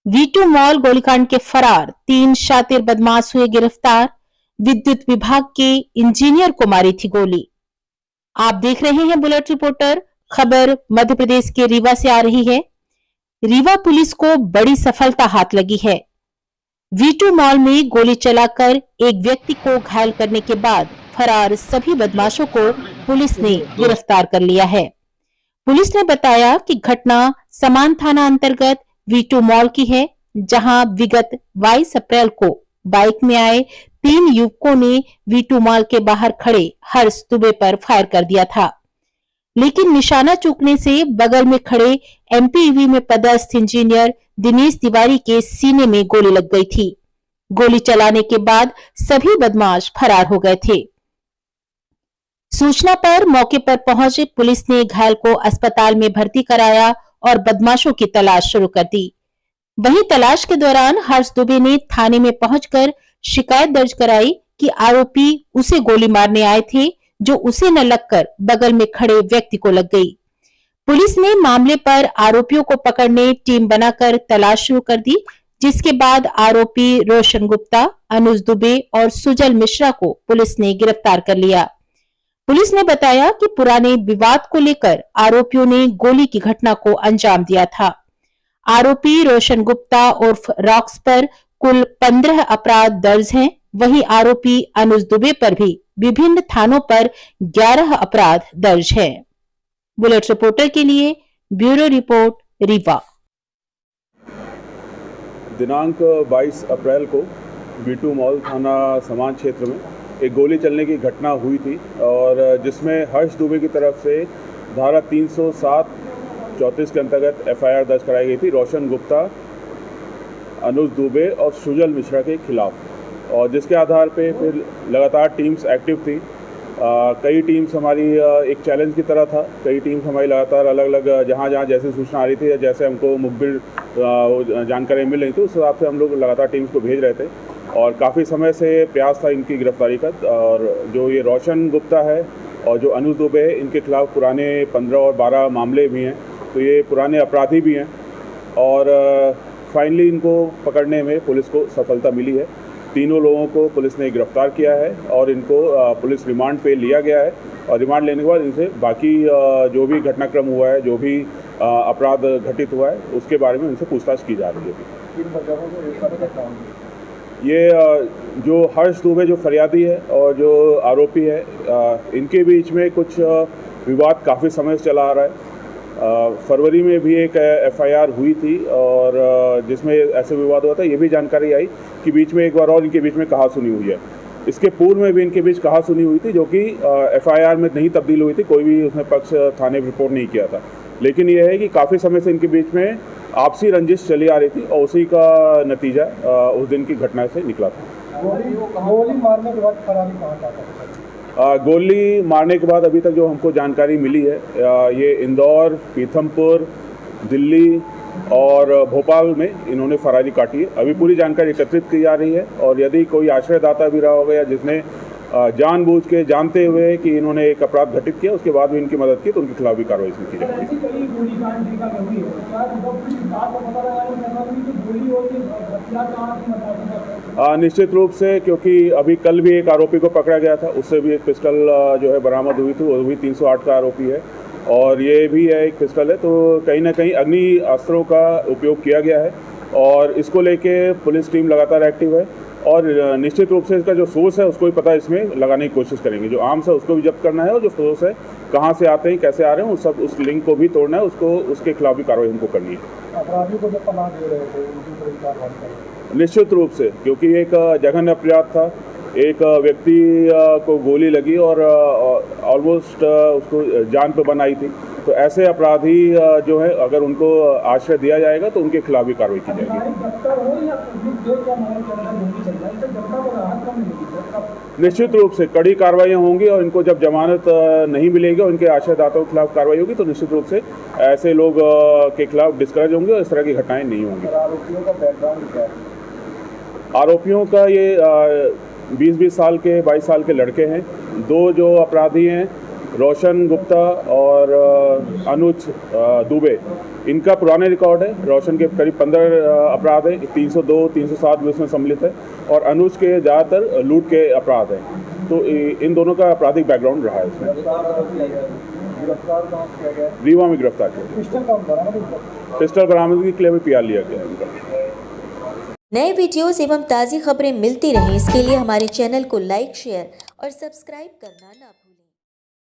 V2 mall गोलीकांड के फरार 3 शातिर बदमाश हुए गिरफ्तार। विद्युत विभाग के इंजीनियर को मारी थी गोली। आप देख रहे हैं बुलेट रिपोर्टर। खबर मध्य प्रदेश के रीवा से आ रही है। रीवा पुलिस को बड़ी सफलता हाथ लगी है। V2 मॉल में गोली चलाकर एक व्यक्ति को घायल करने के बाद फरार सभी बदमाशों को पुलिस ने गिरफ्तार कर लिया है। पुलिस ने बताया कि घटना समान थाना अंतर्गत V2 मॉल की है, जहां विगत 22 अप्रैल को बाइक में आए 3 युवकों ने V2 मॉल के बाहर खड़े हर्ष दुबे पर फायर कर दिया था, लेकिन निशाना चूकने से बगल में खड़े MPEV में पदस्थ इंजीनियर दिनेश तिवारी के सीने में गोली लग गई थी। गोली चलाने के बाद सभी बदमाश फरार हो गए थे। सूचना पर मौके पर पहुंचे पुलिस ने घायल को अस्पताल में भर्ती कराया और बदमाशों की तलाश शुरू कर दी। वहीं तलाश के दौरान हर्ष दुबे ने थाने में पहुंचकर शिकायत दर्ज कराई कि आरोपी उसे गोली मारने आए थे, जो उसे न लगकर बगल में खड़े व्यक्ति को लग गई। पुलिस ने मामले पर आरोपियों को पकड़ने टीम बनाकर तलाश शुरू कर दी, जिसके बाद आरोपी रोशन गुप्ता, अनुज दुबे और सुजल मिश्रा को पुलिस ने गिरफ्तार कर लिया। पुलिस ने बताया कि पुराने विवाद को लेकर आरोपियों ने गोली की घटना को अंजाम दिया था। आरोपी रोशन गुप्ता उर्फ रॉक्स पर कुल 15 अपराध दर्ज हैं। वहीं आरोपी अनुज दुबे पर भी विभिन्न थानों पर 11 अपराध दर्ज है। बुलेट रिपोर्टर के लिए ब्यूरो रिपोर्ट, रीवा। दिनांक 22 अप्रैल को V2 मॉल थाना समान क्षेत्र में एक गोली चलने की घटना हुई थी और जिसमें हर्ष दुबे की तरफ से धारा 307-34 के अंतर्गत FIR दर्ज कराई गई थी रोशन गुप्ता, अनुज दुबे और सुजल मिश्रा के खिलाफ, और जिसके आधार पे फिर लगातार टीम्स एक्टिव थी। कई टीम्स हमारी एक चैलेंज की तरह था। कई टीम्स हमारी लगातार अलग अलग जहाँ जैसे सूचना आ रही थी या जैसे हमको मुखबिर जानकारी मिल रही थी, उस हिसाब से हम लोग लगातार टीम्स को भेज रहे थे और काफ़ी समय से प्रयास था इनकी गिरफ्तारी का। और जो ये रोशन गुप्ता है और जो अनुज दुबे है, इनके खिलाफ पुराने 15 और 12 मामले भी हैं, तो ये पुराने अपराधी भी हैं और फाइनली इनको पकड़ने में पुलिस को सफलता मिली है। तीनों लोगों को पुलिस ने गिरफ्तार किया है और इनको पुलिस रिमांड पे लिया गया है और रिमांड लेने के बाद इनसे बाकी जो भी घटनाक्रम हुआ है, जो भी अपराध घटित हुआ है, उसके बारे में इनसे पूछताछ की जा रही है। ये जो हर्ष दुबे जो फरियादी है और जो आरोपी है, इनके बीच में कुछ विवाद काफ़ी समय से चला आ रहा है। फरवरी में भी एक FIR हुई थी और जिसमें ऐसे विवाद हुआ था। ये भी जानकारी आई कि बीच में एक बार और इनके बीच में कहासुनी हुई है। इसके पूर्व में भी इनके बीच कहासुनी हुई थी, जो कि FIR में नहीं तब्दील हुई थी। कोई भी उसमें पक्ष थाने में रिपोर्ट नहीं किया था, लेकिन यह है कि काफ़ी समय से इनके बीच में आपसी रंजिश चली आ रही थी और उसी का नतीजा उस दिन की घटना से निकला था। गोली मारने के बाद फरारी कहाँ था? गोली मारने के बाद अभी तक जो हमको जानकारी मिली है, ये इंदौर, पीथमपुर, दिल्ली और भोपाल में इन्होंने फरारी काटी है। अभी पूरी जानकारी एकत्रित की जा रही है और यदि कोई आश्रयदाता भी रहा होगा या जिसने जानबूझ के जानते हुए कि इन्होंने एक अपराध घटित किया, उसके बाद भी इनकी मदद की, तो उनके खिलाफ भी कार्रवाई की जाएगी। निश्चित रूप से, क्योंकि अभी कल भी एक आरोपी को पकड़ा गया था, उससे भी एक पिस्टल जो है बरामद हुई थी, वो भी 308 का आरोपी है और ये भी है एक पिस्टल है। तो कहीं ना कहीं अग्नि अस्त्रों का उपयोग किया गया है और इसको लेके पुलिस टीम लगातार एक्टिव है और निश्चित रूप से इसका जो सोर्स है उसको भी पता इसमें लगाने की कोशिश करेंगे। जो आर्म्स है उसको भी जब्त करना है और जो सोर्स है कहाँ से आते हैं, कैसे आ रहे हैं, उस लिंक को भी तोड़ना है, उसको उसके खिलाफ भी कार्रवाई हमको करनी है। अपराधियों को जब पनाह दे रहे थे, उनकी पुलिस कार्रवाई करेगी। निश्चित रूप से, क्योंकि एक जघन्य अपराध था। एक व्यक्ति को गोली लगी और ऑलमोस्ट उसको जान पे बनाई थी, तो ऐसे अपराधी जो है अगर उनको आश्रय दिया जाएगा तो उनके खिलाफ भी कार्रवाई की जाएगी। निश्चित रूप से कड़ी कार्रवाइयाँ होंगी और इनको जब जमानत नहीं मिलेगी और इनके आश्रयदाताओं के खिलाफ कार्रवाई होगी तो निश्चित रूप से ऐसे लोग के खिलाफ डिस्करेज होंगे और इस तरह की घटनाएं नहीं होंगी। आरोपियों का बैकग्राउंड क्या है? आरोपियों का ये 20-20 साल के 22 साल के लड़के हैं। दो जो अपराधी हैं रोशन गुप्ता और अनुज दुबे, इनका पुराने रिकॉर्ड है। रोशन के करीब 15 अपराध हैं, 302 307 भी उसमें सम्मिलित है, और अनुज के ज़्यादातर लूट के अपराध हैं। तो इन दोनों का आपराधिक बैकग्राउंड रहा है इसमें। रीवा में गिरफ्तार किया। पिस्टल बरामदगी के लिए भी PR लिया गया है इनका। नए वीडियोस एवं ताज़ी खबरें मिलती रहें, इसके लिए हमारे चैनल को लाइक, शेयर और सब्सक्राइब करना ना भूलें।